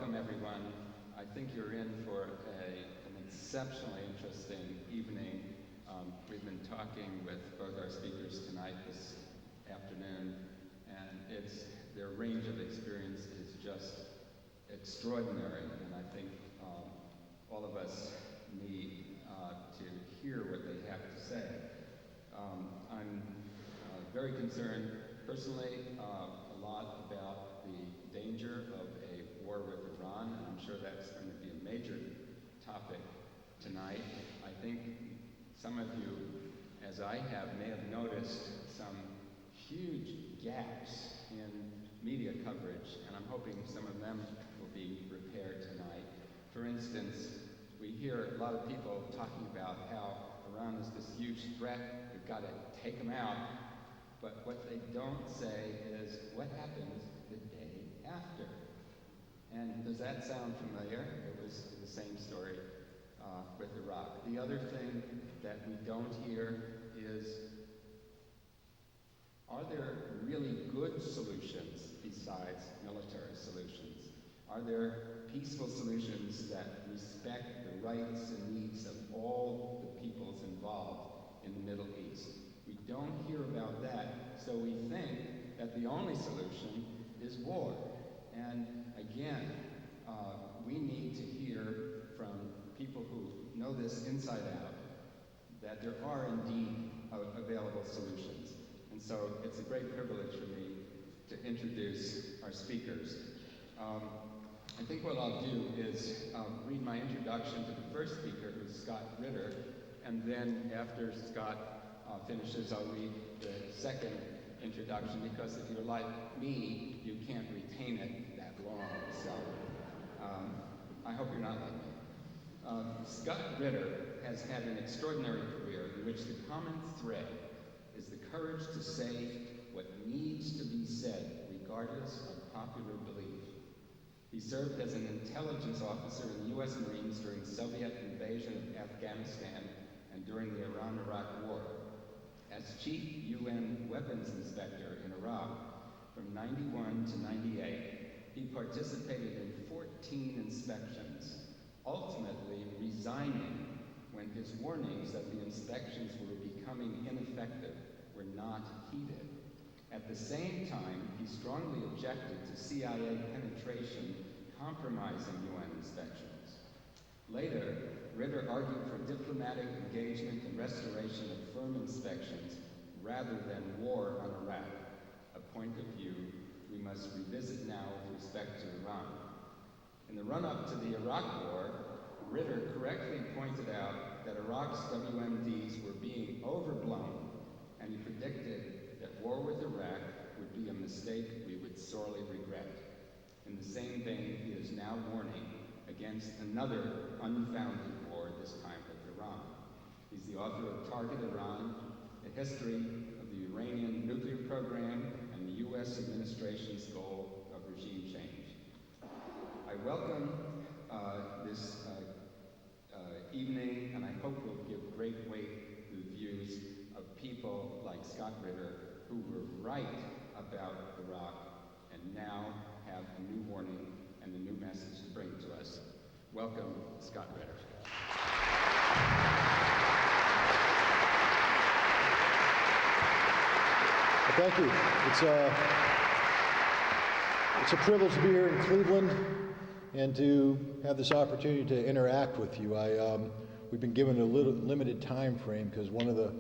welcome everyone. I think you're in for an exceptionally interesting evening. We've been talking with both our speakers tonight, this afternoon, and their range of experience is just extraordinary, and I think all of us need to hear what they have to say. I'm very concerned personally a lot about the danger of a war with Iran, and I'm sure that's going to be a major topic tonight. I think some of you, as I have, may have noticed some huge gaps in media coverage, and I'm hoping some of them will be repaired tonight. For instance, we hear a lot of people talking about how Iran is this huge threat, we've got to take them out, but what they don't say is what happens the day after. And does that sound familiar? It was the same story with Iraq. The other thing that we don't hear is, are there really good solutions besides military solutions? Are there peaceful solutions that respect the rights and needs of all the peoples involved in the Middle East? We don't hear about that, so we think that the only solution is war. And again, we need to hear from people who know this inside out that there are indeed available solutions. And so it's a great privilege for me to introduce our speakers. I think what I'll do is read my introduction to the first speaker, who's Scott Ritter, and then after Scott finishes, I'll read the second introduction, because if you're like me, you can't retain it that long. So I hope you're not like me. Scott Ritter has had an extraordinary career in which the common thread is the courage to say what needs to be said, regardless of popular belief. He served as an intelligence officer in the U.S. Marines during the Soviet invasion of Afghanistan and during the Iran-Iraq War. As chief UN weapons inspector in Iraq from 91 to 98, he participated in 14 inspections, ultimately resigning when his warnings that the inspections were becoming ineffective were not heeded. At the same time, he strongly objected to CIA penetration compromising UN inspections. Later, Ritter argued for diplomatic engagement and restoration of firm inspections rather than war on Iraq, a point of view we must revisit now with respect to Iran. In the run-up to the Iraq War, Ritter correctly pointed out that Iraq's WMDs were being overblown, and he predicted that war with Iraq would be a mistake we would sorely regret. In the same vein, he is now warning against another unfounded war, this time with Iran. He's the author of Target Iran, A History of the Iranian Nuclear Program and the U.S. administration's goal of regime change. I welcome this evening, and I hope will give great weight to the views of people like Scott Ritter, who were right about Iraq and now have a new warning and a new message to bring to us. Welcome, Scott Ritter. Thank you. It's a privilege to be here in Cleveland and to have this opportunity to interact with you. We've been given a little limited time frame because one of the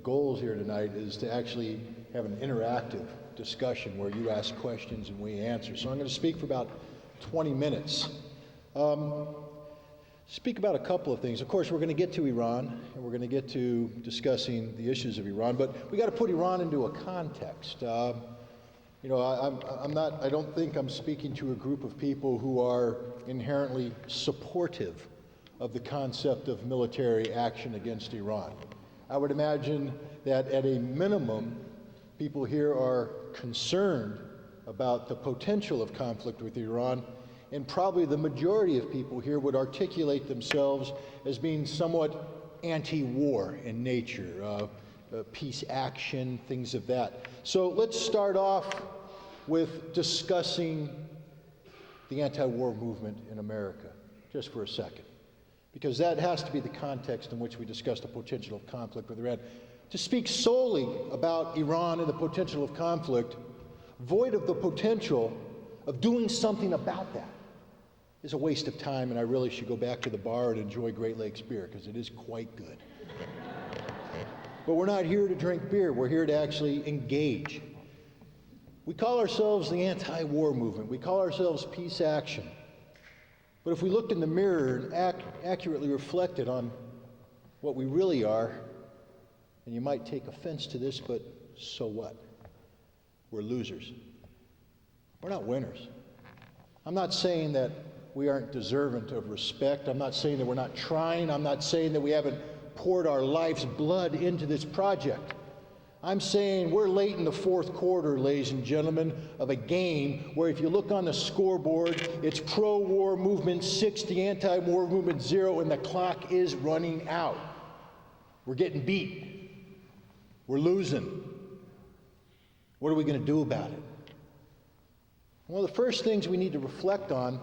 goals here tonight is to actually have an interactive discussion where you ask questions and we answer. So I'm going to speak for about 20 minutes. Speak about a couple of things. Of course, we're going to get to Iran, and we're going to get to discussing the issues of Iran, but we got to put Iran into a context. You know, I don't think I'm speaking to a group of people who are inherently supportive of the concept of military action against Iran. I would imagine that at a minimum, people here are concerned about the potential of conflict with Iran, and probably the majority of people here would articulate themselves as being somewhat anti-war in nature, peace action, things of that. So let's start off with discussing the anti-war movement in America, just for a second, because that has to be the context in which we discuss the potential of conflict with Iran. To speak solely about Iran and the potential of conflict, void of the potential of doing something about that, is a waste of time, and I really should go back to the bar and enjoy Great Lakes beer, because it is quite good. But we're not here to drink beer. We're here to actually engage. We call ourselves the anti-war movement. We call ourselves peace action. But if we looked in the mirror and accurately reflected on what we really are, and you might take offense to this, but so what? We're losers. We're not winners. I'm not saying that we aren't deserving of respect. I'm not saying that we're not trying. I'm not saying that we haven't poured our life's blood into this project. I'm saying we're late in the fourth quarter, ladies and gentlemen, of a game where if you look on the scoreboard, it's pro-war movement 60, anti-war movement 0, and the clock is running out. We're getting beat. We're losing. What are we going to do about it? One of the first things we need to reflect on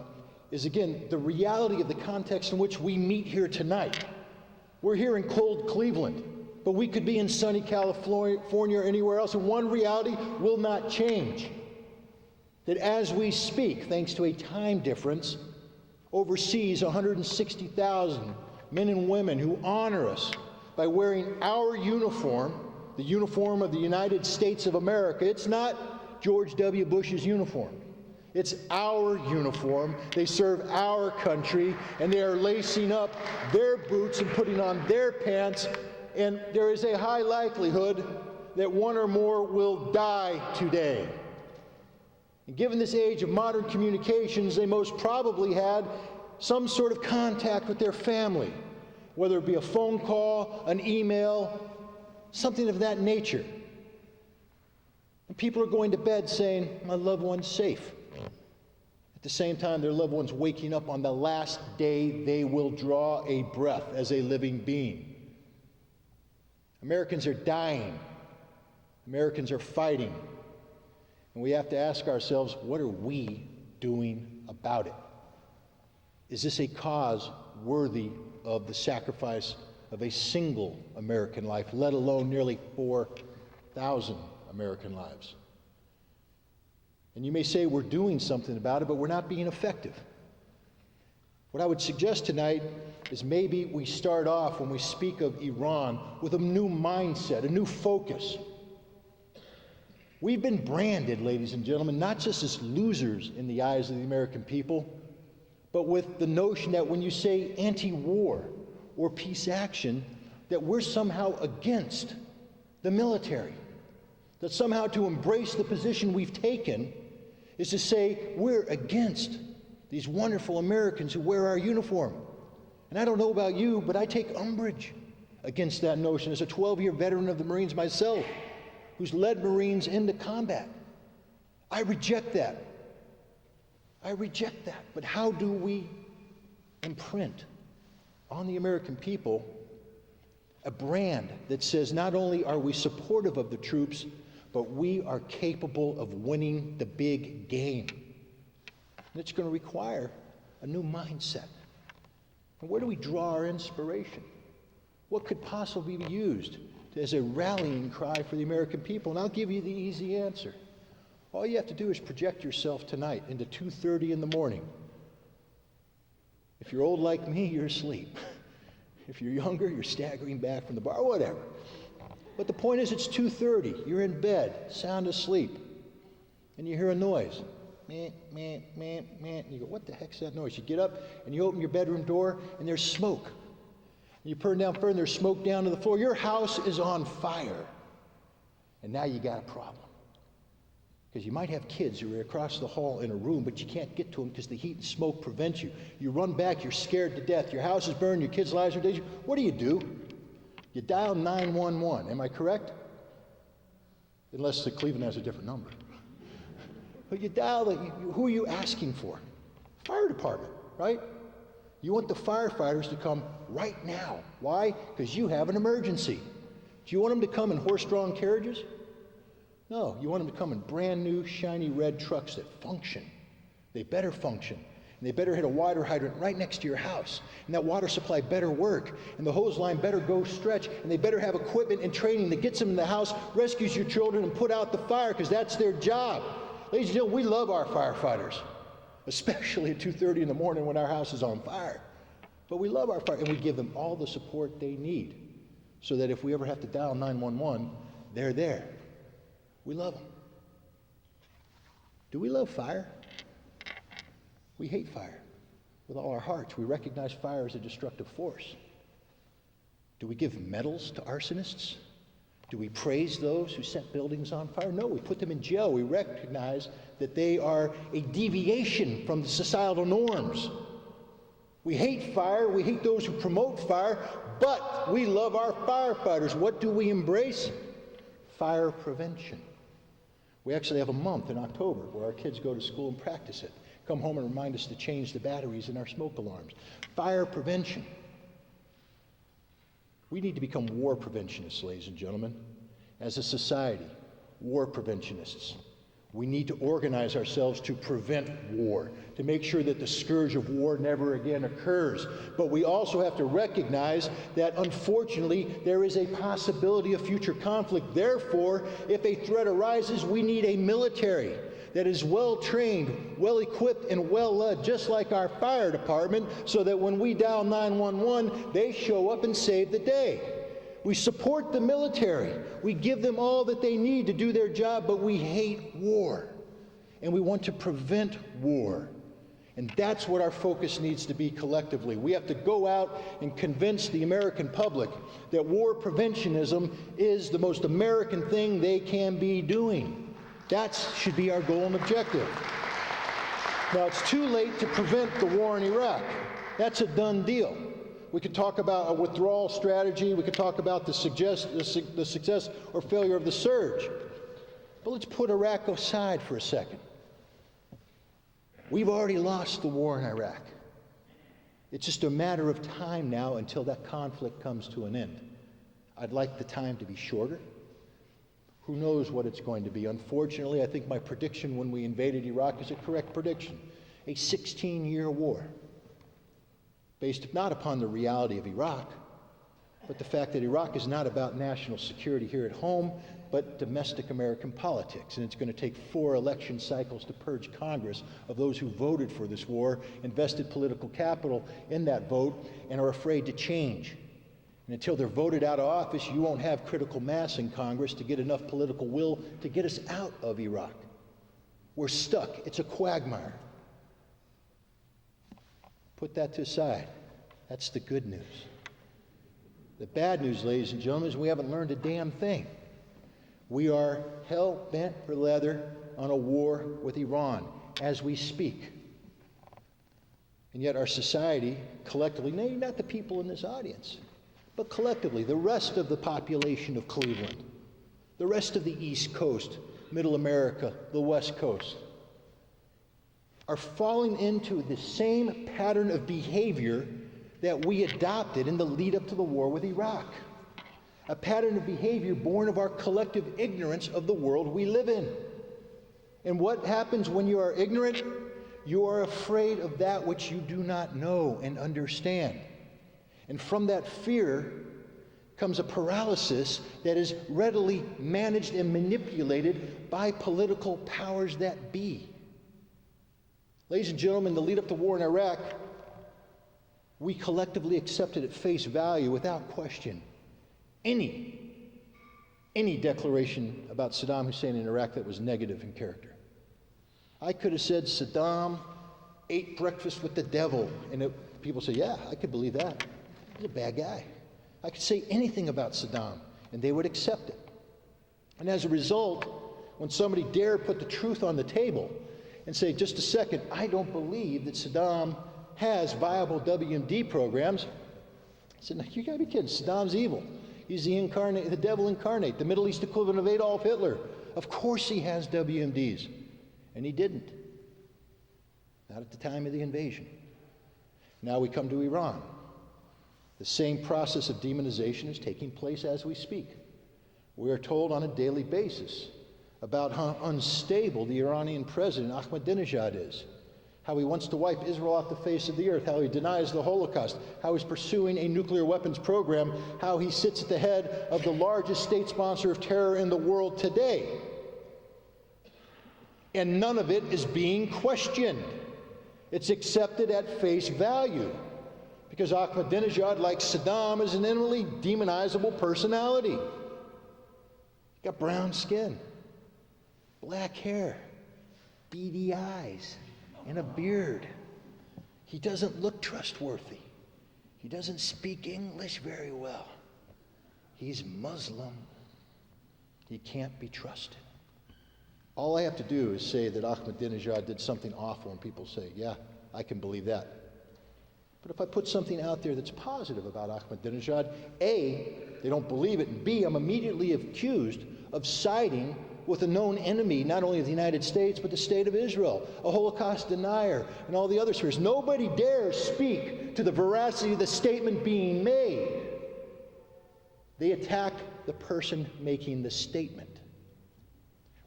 is, again, the reality of the context in which we meet here tonight. We're here in cold Cleveland, but we could be in sunny California or anywhere else, and one reality will not change. That as we speak, thanks to a time difference, overseas 160,000 men and women who honor us by wearing our uniform, the uniform of the United States of America. It's not George W. Bush's uniform. It's our uniform. They serve our country, and they are lacing up their boots and putting on their pants, and there is a high likelihood that one or more will die today. And given this age of modern communications, they most probably had some sort of contact with their family, whether it be a phone call, an email, something of that nature. And people are going to bed saying, my loved one's safe. At the same time, their loved one's waking up on the last day they will draw a breath as a living being. Americans are dying. Americans are fighting. And we have to ask ourselves, what are we doing about it? Is this a cause worthy of the sacrifice of a single American life, let alone nearly 4,000 American lives? And you may say we're doing something about it, but we're not being effective. What I would suggest tonight is maybe we start off, when we speak of Iran, with a new mindset, a new focus. We've been branded, ladies and gentlemen, not just as losers in the eyes of the American people, but with the notion that when you say anti-war or peace action, that we're somehow against the military. That somehow to embrace the position we've taken is to say we're against these wonderful Americans who wear our uniform. And I don't know about you, but I take umbrage against that notion as a 12-year veteran of the Marines myself, who's led Marines into combat. I reject that. I reject that. But how do we imprint on the American people a brand that says not only are we supportive of the troops, but we are capable of winning the big game? And it's going to require a new mindset. And where do we draw our inspiration? What could possibly be used as a rallying cry for the American people? And I'll give you the easy answer. All you have to do is project yourself tonight into 2:30 in the morning. If you're old like me, you're asleep. If you're younger, you're staggering back from the bar, whatever. But the point is, it's 2:30. You're in bed, sound asleep, and you hear a noise. Meh, meh, meh, meh. And you go, what the heck's that noise? You get up, and you open your bedroom door, and there's smoke. And you turn down further, and there's smoke down to the floor. Your house is on fire. And now you got a problem. Because you might have kids who are across the hall in a room, but you can't get to them because the heat and smoke prevent you. You run back, you're scared to death. Your house is burned, your kids' lives are in danger. What do? You dial 911, am I correct? Unless the Cleveland has a different number. But you dial who are you asking for? Fire department, right? You want the firefighters to come right now. Why? Because you have an emergency. Do you want them to come in horse-drawn carriages? No, you want them to come in brand new, shiny red trucks that function. They better function. And they better hit a water hydrant right next to your house. And that water supply better work. And the hose line better go stretch. And they better have equipment and training that gets them in the house, rescues your children, and put out the fire, because that's their job. Ladies and gentlemen, we love our firefighters, especially at 2:30 in the morning when our house is on fire. But we love our fire, and we give them all the support they need so that if we ever have to dial 911, they're there. We love them. Do we love fire? We hate fire with all our hearts. We recognize fire as a destructive force. Do we give medals to arsonists? Do we praise those who set buildings on fire? No, we put them in jail. We recognize that they are a deviation from the societal norms. We hate fire. We hate those who promote fire, but we love our firefighters. What do we embrace? Fire prevention. We actually have a month in October where our kids go to school and practice it. Come home and remind us to change the batteries in our smoke alarms. Fire prevention. We need to become war preventionists, ladies and gentlemen. As a society, war preventionists. We need to organize ourselves to prevent war, to make sure that the scourge of war never again occurs. But we also have to recognize that, unfortunately, there is a possibility of future conflict. Therefore, if a threat arises, we need a military that is well-trained, well-equipped, and well-led, just like our fire department, so that when we dial 911, they show up and save the day. We support the military. We give them all that they need to do their job, but we hate war. And we want to prevent war. And that's what our focus needs to be collectively. We have to go out and convince the American public that war preventionism is the most American thing they can be doing. That should be our goal and objective. Now, it's too late to prevent the war in Iraq. That's a done deal. We could talk about a withdrawal strategy. We could talk about the success or failure of the surge. But let's put Iraq aside for a second. We've already lost the war in Iraq. It's just a matter of time now until that conflict comes to an end. I'd like the time to be shorter. Who knows what it's going to be? Unfortunately, I think my prediction when we invaded Iraq is a correct prediction. A 16-year war, based not upon the reality of Iraq, but the fact that Iraq is not about national security here at home, but domestic American politics. And it's going to take 4 election cycles to purge Congress of those who voted for this war, invested political capital in that vote, and are afraid to change. And until they're voted out of office, you won't have critical mass in Congress to get enough political will to get us out of Iraq. We're stuck. It's a quagmire. Put that to the side. That's the good news. The bad news, ladies and gentlemen, is we haven't learned a damn thing. We are hell-bent for leather on a war with Iran as we speak. And yet our society, collectively, not the people in this audience, but collectively, the rest of the population of Cleveland, the rest of the East Coast, Middle America, the West Coast, are falling into the same pattern of behavior that we adopted in the lead up to the war with Iraq. A pattern of behavior born of our collective ignorance of the world we live in. And what happens when you are ignorant? You are afraid of that which you do not know and understand. And from that fear comes a paralysis that is readily managed and manipulated by political powers that be. Ladies and gentlemen, the lead up to war in Iraq, we collectively accepted at face value, without question, any declaration about Saddam Hussein in Iraq that was negative in character. I could have said Saddam ate breakfast with the devil, and people say, yeah, I could believe that. He's a bad guy. I could say anything about Saddam, and they would accept it. And as a result, when somebody dared put the truth on the table and say, just a second, I don't believe that Saddam has viable WMD programs, I said, no, you gotta be kidding. Saddam's evil. He's the devil incarnate, the Middle East equivalent of Adolf Hitler. Of course he has WMDs. And he didn't. Not at the time of the invasion. Now we come to Iran. The same process of demonization is taking place as we speak. We are told on a daily basis about how unstable the Iranian president Ahmadinejad is. how he wants to wipe Israel off the face of the earth, how he denies the Holocaust, how he's pursuing a nuclear weapons program, how he sits at the head of the largest state sponsor of terror in the world today. And none of it is being questioned. It's accepted at face value. Because Ahmadinejad, like Saddam, is an eminently demonizable personality. He's got brown skin, black hair, beady eyes, and a beard. He doesn't look trustworthy. He doesn't speak English very well. He's Muslim. He can't be trusted. All I have to do is say that Ahmadinejad did something awful, and people say, yeah, I can believe that. But if I put something out there that's positive about Ahmadinejad, A, they don't believe it, and B, I'm immediately accused of siding with a known enemy, not only of the United States, but the state of Israel, a Holocaust denier, and all the other spheres. Nobody dares speak to the veracity of the statement being made. They attack the person making the statement.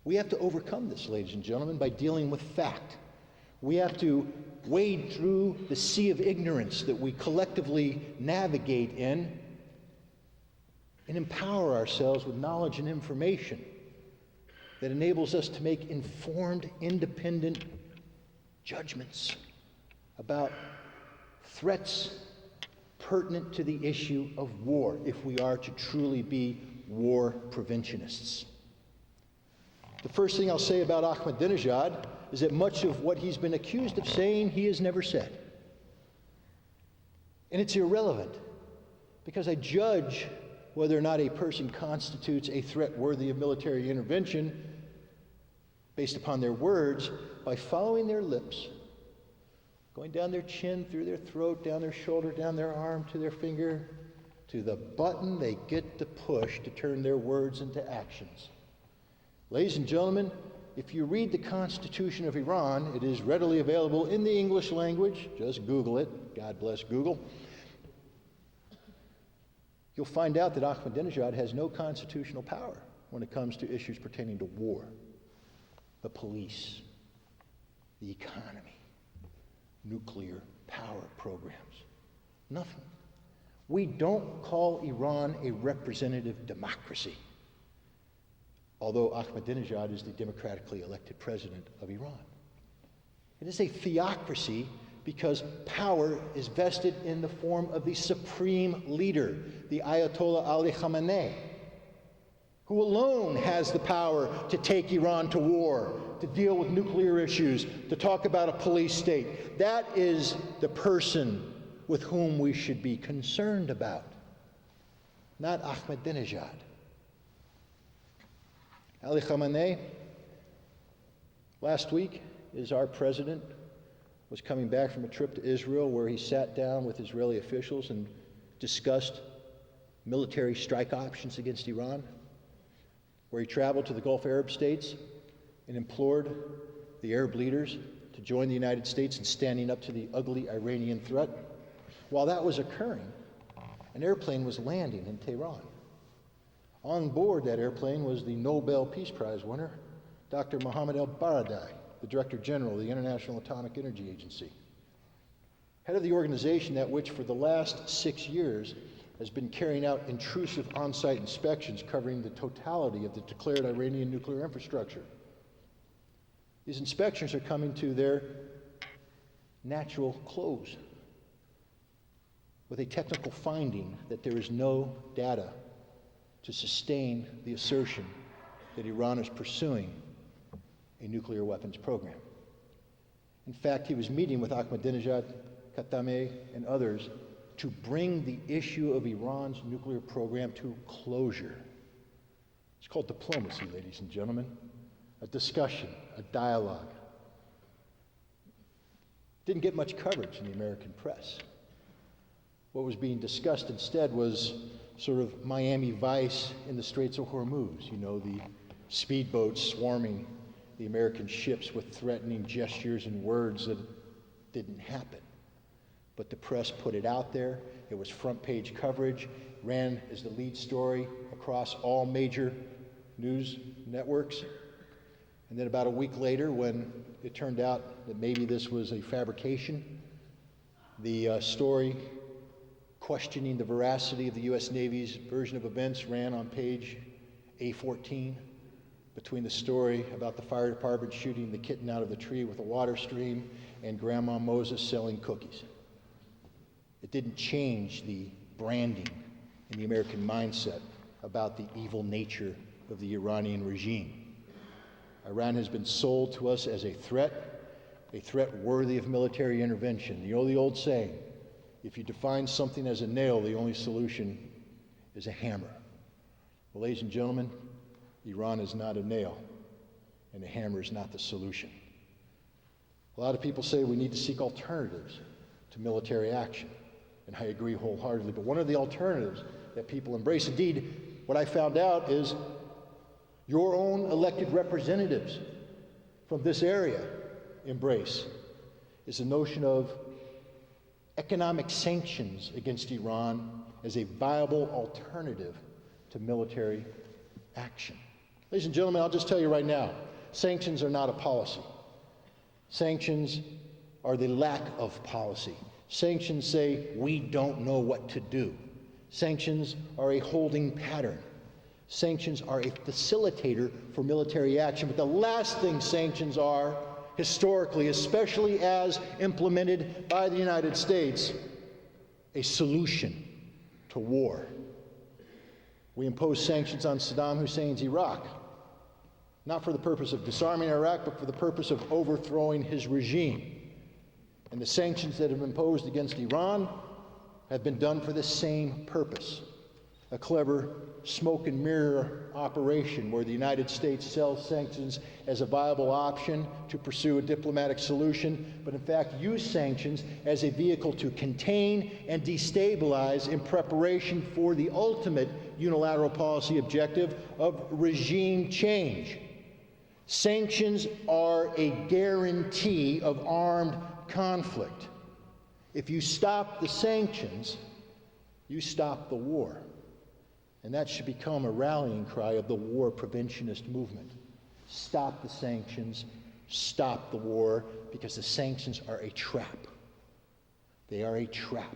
We have to overcome this, ladies and gentlemen, by dealing with fact. We have to wade through the sea of ignorance that we collectively navigate in and empower ourselves with knowledge and information that enables us to make informed, independent judgments about threats pertinent to the issue of war, if we are to truly be war preventionists. The first thing I'll say about Ahmadinejad is that much of what he's been accused of saying, he has never said. And it's irrelevant, because I judge whether or not a person constitutes a threat worthy of military intervention based upon their words by following their lips, going down their chin, through their throat, down their shoulder, down their arm, to their finger, to the button they get to push to turn their words into actions. Ladies and gentlemen, if you read the Constitution of Iran, it is readily available in the English language. Just Google it. God bless Google. You'll find out that Ahmadinejad has no constitutional power when it comes to issues pertaining to war, the police, the economy, nuclear power programs. Nothing. We don't call Iran a representative democracy, although Ahmadinejad is the democratically elected president of Iran. It is a theocracy because power is vested in the form of the supreme leader, the Ayatollah Ali Khamenei, who alone has the power to take Iran to war, to deal with nuclear issues, to talk about a police state. That is the person with whom we should be concerned about, not Ahmadinejad. Ali Khamenei, last week, as our president was coming back from a trip to Israel where he sat down with Israeli officials and discussed military strike options against Iran, where he traveled to the Gulf Arab states and implored the Arab leaders to join the United States in standing up to the ugly Iranian threat. While that was occurring, an airplane was landing in Tehran. On board that airplane was the Nobel Peace Prize winner, Dr. Mohammad El-Baradei, the Director General of the International Atomic Energy Agency, head of the organization that which for the last 6 years has been carrying out intrusive on-site inspections covering the totality of the declared Iranian nuclear infrastructure. These inspections are coming to their natural close with a technical finding that there is no data to sustain the assertion that Iran is pursuing a nuclear weapons program. In fact, he was meeting with Ahmadinejad, Khatami, and others to bring the issue of Iran's nuclear program to closure. It's called diplomacy, ladies and gentlemen. A discussion, a dialogue. Didn't get much coverage in the American press. What was being discussed instead was sort of Miami Vice in the Straits of Hormuz, you know, the speedboats swarming the American ships with threatening gestures and words that didn't happen. But the press put it out there. It was front page coverage, ran as the lead story across all major news networks. And then about a week later, when it turned out that maybe this was a fabrication, the story questioning the veracity of the U.S. Navy's version of events ran on page A14 between the story about the fire department shooting the kitten out of the tree with a water stream and Grandma Moses selling cookies. It didn't change the branding in the American mindset about the evil nature of the Iranian regime. Iran has been sold to us as a threat worthy of military intervention. You know the old saying, if you define something as a nail, the only solution is a hammer. Well, ladies and gentlemen, Iran is not a nail, and a hammer is not the solution. A lot of people say we need to seek alternatives to military action, and I agree wholeheartedly, but one of the alternatives that people embrace, indeed, what I found out is your own elected representatives from this area embrace, is the notion of economic sanctions against Iran as a viable alternative to military action. Ladies and gentlemen, I'll just tell you right now, sanctions are not a policy. Sanctions are the lack of policy. Sanctions say, we don't know what to do. Sanctions are a holding pattern. Sanctions are a facilitator for military action. But the last thing sanctions are, historically, especially as implemented by the United States, a solution to war. We imposed sanctions on Saddam Hussein's Iraq, not for the purpose of disarming Iraq, but for the purpose of overthrowing his regime. And the sanctions that have been imposed against Iran have been done for the same purpose, a clever smoke and mirror operation where the United States sells sanctions as a viable option to pursue a diplomatic solution, but in fact use sanctions as a vehicle to contain and destabilize in preparation for the ultimate unilateral policy objective of regime change. Sanctions are a guarantee of armed conflict. If you stop the sanctions, you stop the war. And that should become a rallying cry of the war preventionist movement. Stop the sanctions, stop the war, because the sanctions are a trap. They are a trap.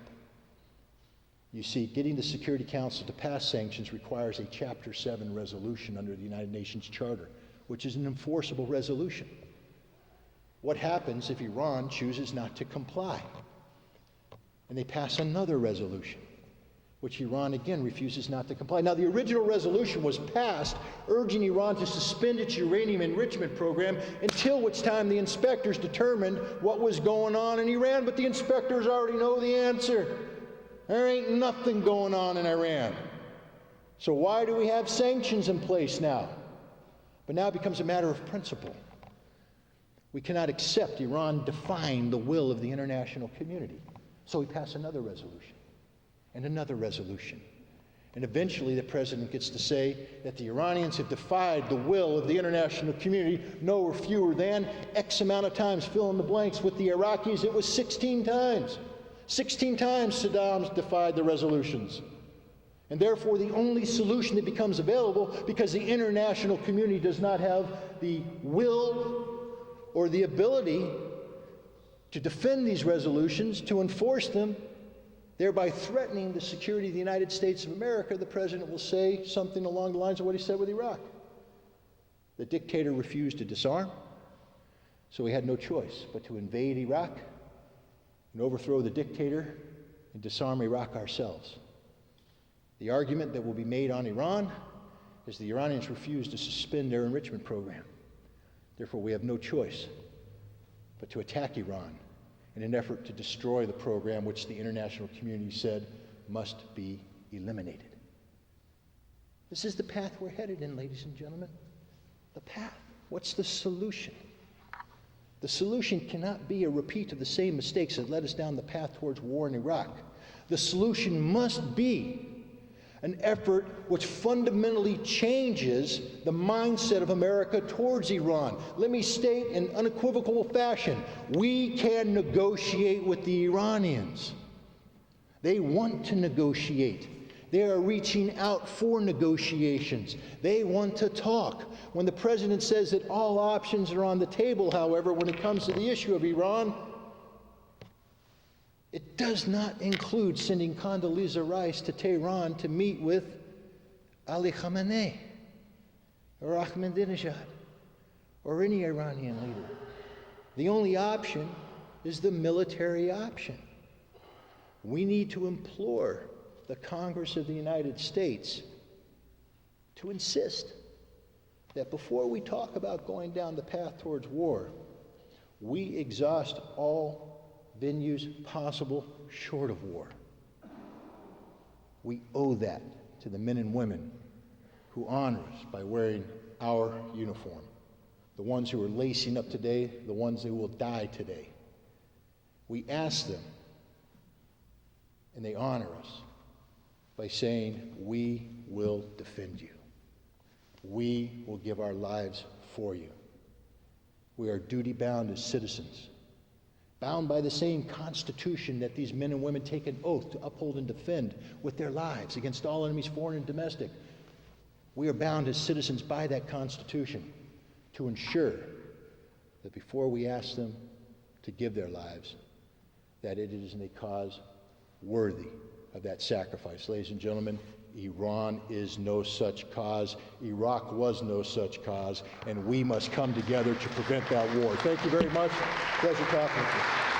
You see, getting the Security Council to pass sanctions requires a Chapter 7 resolution under the United Nations Charter, which is an enforceable resolution. What happens if Iran chooses not to comply? And they pass another resolution, which Iran again refuses not to comply. Now, the original resolution was passed urging Iran to suspend its uranium enrichment program until which time the inspectors determined what was going on in Iran, but the inspectors already know the answer. There ain't nothing going on in Iran. So why do we have sanctions in place now? But now it becomes a matter of principle. We cannot accept Iran defying the will of the international community. So we pass another resolution. And another resolution. And eventually the president gets to say that the Iranians have defied the will of the international community no or fewer than X amount of times. Fill in the blanks. With the Iraqis, it was 16 times. 16 times Saddam's defied the resolutions. And therefore the only solution that becomes available, because the international community does not have the will or the ability to defend these resolutions, to enforce them, thereby threatening the security of the United States of America, the president will say something along the lines of what he said with Iraq. The dictator refused to disarm, so we had no choice but to invade Iraq and overthrow the dictator and disarm Iraq ourselves. The argument that will be made on Iran is the Iranians refused to suspend their enrichment program. Therefore, we have no choice but to attack Iran in an effort to destroy the program which the international community said must be eliminated. This is the path we're headed in, ladies and gentlemen. The path. What's the solution? The solution cannot be a repeat of the same mistakes that led us down the path towards war in Iraq. The solution must be an effort which fundamentally changes the mindset of America towards Iran. Let me state in unequivocal fashion, we can negotiate with the Iranians. They want to negotiate. They are reaching out for negotiations. They want to talk. When the president says that all options are on the table, however, when it comes to the issue of Iran, it does not include sending Condoleezza Rice to Tehran to meet with Ali Khamenei or Ahmadinejad or any Iranian leader. The only option is the military option. We need to implore the Congress of the United States to insist that before we talk about going down the path towards war, we exhaust all venues possible short of war. We owe that to the men and women who honor us by wearing our uniform, the ones who are lacing up today, the ones who will die today. We ask them, and they honor us by saying, we will defend you. We will give our lives for you. We are duty-bound as citizens, bound by the same Constitution that these men and women take an oath to uphold and defend with their lives against all enemies, foreign and domestic. We are bound as citizens by that Constitution to ensure that before we ask them to give their lives, that it is in a cause worthy of that sacrifice. Ladies and gentlemen, Iran is no such cause. Iraq was no such cause, and we must come together to prevent that war. Thank you very much. Pleasure talking with you.